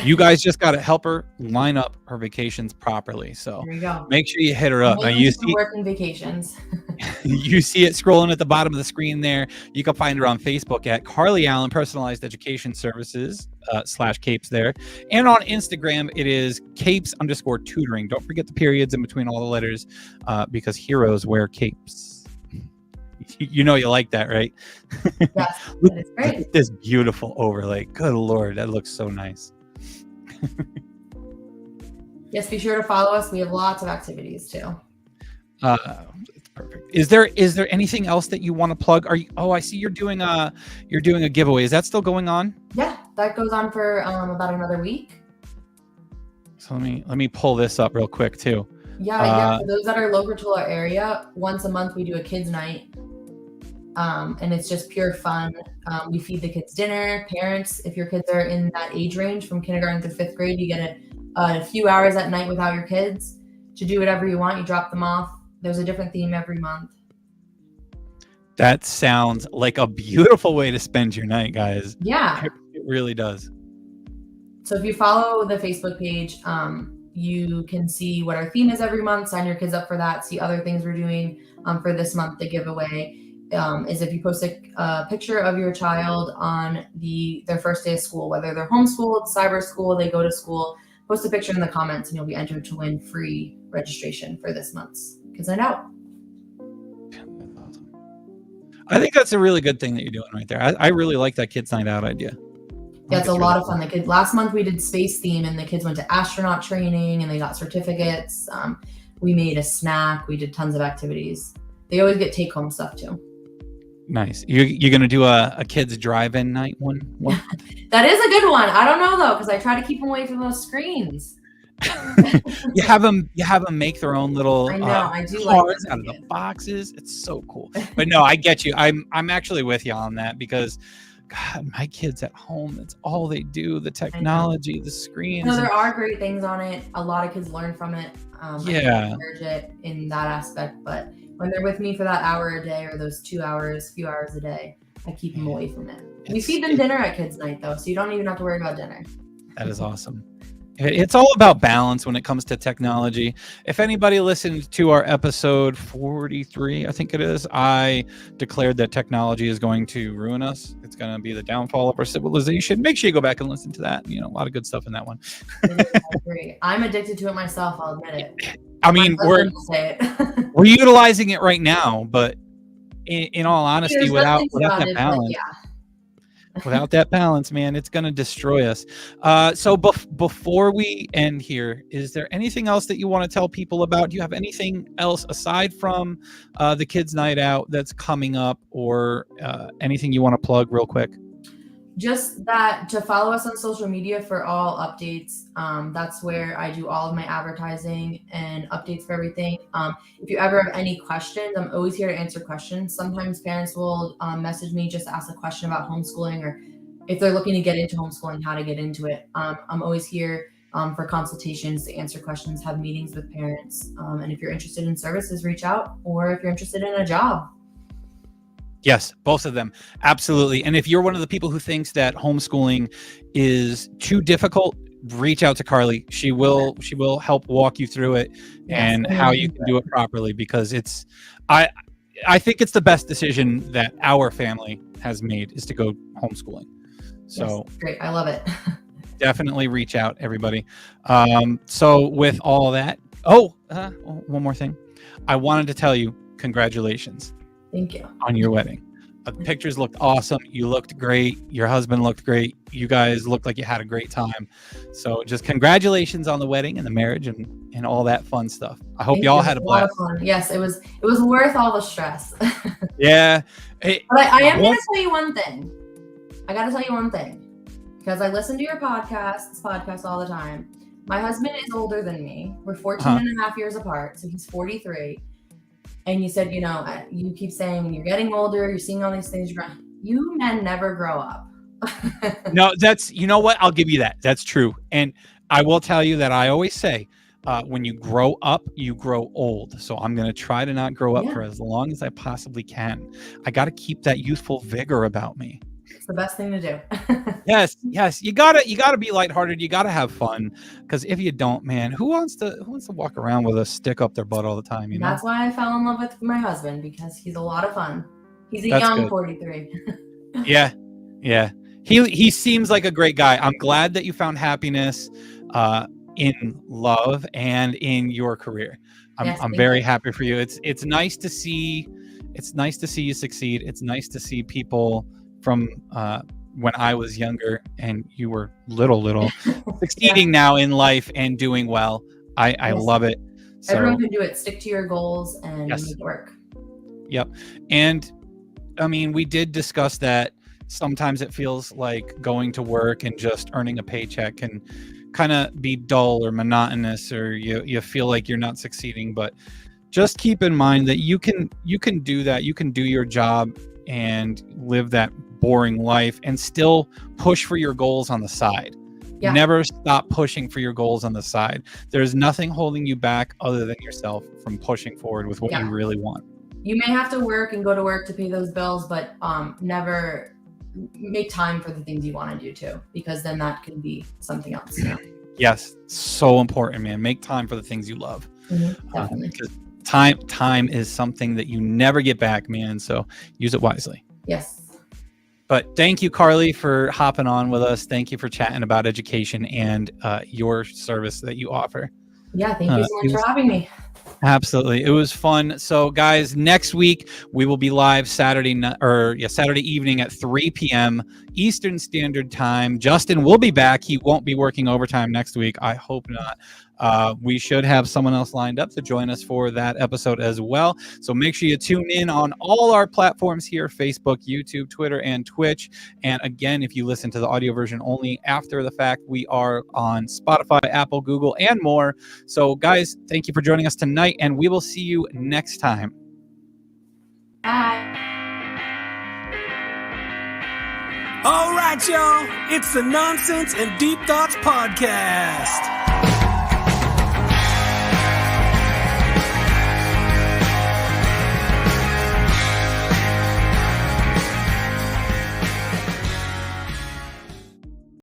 You guys just got to help her line up her vacations properly. So there you go. Make sure you hit her up. Now, you see working vacations. You see it scrolling at the bottom of the screen there. You can find her on Facebook at Carly Allen Personalized Education Services /C.A.P.E.S there. And on Instagram, it is C.A.P.E.S_tutoring. Don't forget the periods in between all the letters because heroes wear capes. You like that, right? Yes, that is great. Look at this beautiful overlay. Good Lord, that looks so nice. Yes, be sure to follow us. We have lots of activities too. It's perfect. Is there anything else that you want to plug? I see you're doing a giveaway. Is that still going on? Yeah, that goes on for about another week. So let me pull this up real quick too. Yeah. For those that are local to our area, once a month we do a kids night. And it's just pure fun. We feed the kids dinner. Parents, if your kids are in that age range from kindergarten to 5th grade, you get a few hours at night without your kids to do whatever you want. You drop them off. There's a different theme every month. That sounds like a beautiful way to spend your night, guys. Yeah. It really does. So if you follow the Facebook page, you can see what our theme is every month. Sign your kids up for that. See other things we're doing for this month. The giveaway is if you post a picture of your child on their first day of school, whether they're homeschooled, cyber school, they go to school, post a picture in the comments and you'll be entered to win free registration for this month's Kids Night Out. I think that's a really good thing that you're doing right there. I really like that Kids Night Out idea. Yeah, it's a lot of fun. The kids last month we did space theme and the kids went to astronaut training and they got certificates. We made a snack. We did tons of activities. They always get take home stuff too. Nice. You're gonna do a kids drive-in night one? That is a good one. I don't know though, because I try to keep them away from those screens. you have them make their own little I know, I do cars like out of the boxes. It's so cool. But no, I get you. I'm actually with you on that because God, my kids at home, that's all they do. The technology, the screens. No, there are great things on it. A lot of kids learn from it. Yeah. I encourage it in that aspect. But when they're with me for that hour a day or those 2 hours, few hours a day, I keep them away from it. We feed them dinner at kids' night though, so you don't even have to worry about dinner. That is awesome. It's all about balance when it comes to technology. If anybody listened to our episode 43, I think it is, I declared that technology is going to ruin us. It's going to be the downfall of our civilization. Make sure you go back and listen to that. You know, a lot of good stuff in that one. I agree. I'm addicted to it myself. I'll admit it. I mean, we're utilizing it right now, but in all honesty, without that balance. Without that balance, man, it's going to destroy us. So before we end here, is there anything else that you want to tell people about? Do you have anything else aside from the Kids Night Out that's coming up, or anything you want to plug real quick? Just that to follow us on social media for all updates. That's where I do all of my advertising and updates for everything. If you ever have any questions, I'm always here to answer questions. Sometimes parents will message me just to ask a question about homeschooling, or if they're looking to get into homeschooling, how to get into it. I'm always here for consultations, to answer questions, have meetings with parents. And if you're interested in services, reach out, or if you're interested in a job. Yes, both of them. Absolutely. And if you're one of the people who thinks that homeschooling is too difficult, reach out to Carly. She will help walk you through it and how you can do it properly, because I think it's the best decision that our family has made, is to go homeschooling. So yes, great. I love it. Definitely reach out, everybody. So with all that, one more thing. I wanted to tell you, congratulations. Thank you. On your wedding. The pictures looked awesome. You looked great. Your husband looked great. You guys looked like you had a great time. So just congratulations on the wedding and the marriage and all that fun stuff. I hope y'all had a blast. Lot of fun. Yes, it was worth all the stress. Yeah. But I am going to tell you one thing. I got to tell you one thing, because I listen to your podcast all the time. My husband is older than me. We're 14 and a half years apart. So he's 43. And you said, you keep saying you're getting older, you're seeing all these things. You men never grow up. No, you know what? I'll give you that. That's true. And I will tell you that I always say, when you grow up, you grow old. So I'm going to try to not grow up for as long as I possibly can. I got to keep that youthful vigor about me. It's the best thing to do. Yes. You gotta be lighthearted. You gotta have fun, because if you don't, man, who wants to walk around with a stick up their butt all the time? You know? That's why I fell in love with my husband, because he's a lot of fun. He's a young 43. Yeah. He seems like a great guy. I'm glad that you found happiness in love and in your career. I'm very happy for you. It's nice to see. It's nice to see you succeed. It's nice to see people from when I was younger and you were little succeeding now in life and doing well. I love it. So, everyone can do it. Stick to your goals and make it work. Yep. And I mean, we did discuss that sometimes it feels like going to work and just earning a paycheck can kind of be dull or monotonous, or you feel like you're not succeeding. But just keep in mind that you can do that. You can do your job and live that boring life and still push for your goals on the side. Yeah. Never stop pushing for your goals on the side. There's nothing holding you back other than yourself from pushing forward with what you really want. You may have to work and go to work to pay those bills, but never make time for the things you want to do too, because then that can be something else. Yes, so important, man. Make time for the things you love. Definitely. Because time is something that you never get back, man. So use it wisely. Yes. But thank you, Carly, for hopping on with us. Thank you for chatting about education and your service that you offer. Yeah, thank you so much for having me. Absolutely. It was fun. So guys, next week we will be live Saturday evening at 3 p.m. Eastern Standard Time. Justin will be back. He won't be working overtime next week. I hope not. We should have someone else lined up to join us for that episode as well. So make sure you tune in on all our platforms here, Facebook, YouTube, Twitter, and Twitch. And again, if you listen to the audio version only after the fact, we are on Spotify, Apple, Google, and more. So guys, thank you for joining us tonight, and we will see you next time. Bye. All right, y'all. It's the Nonsense and Deep Thoughts Podcast.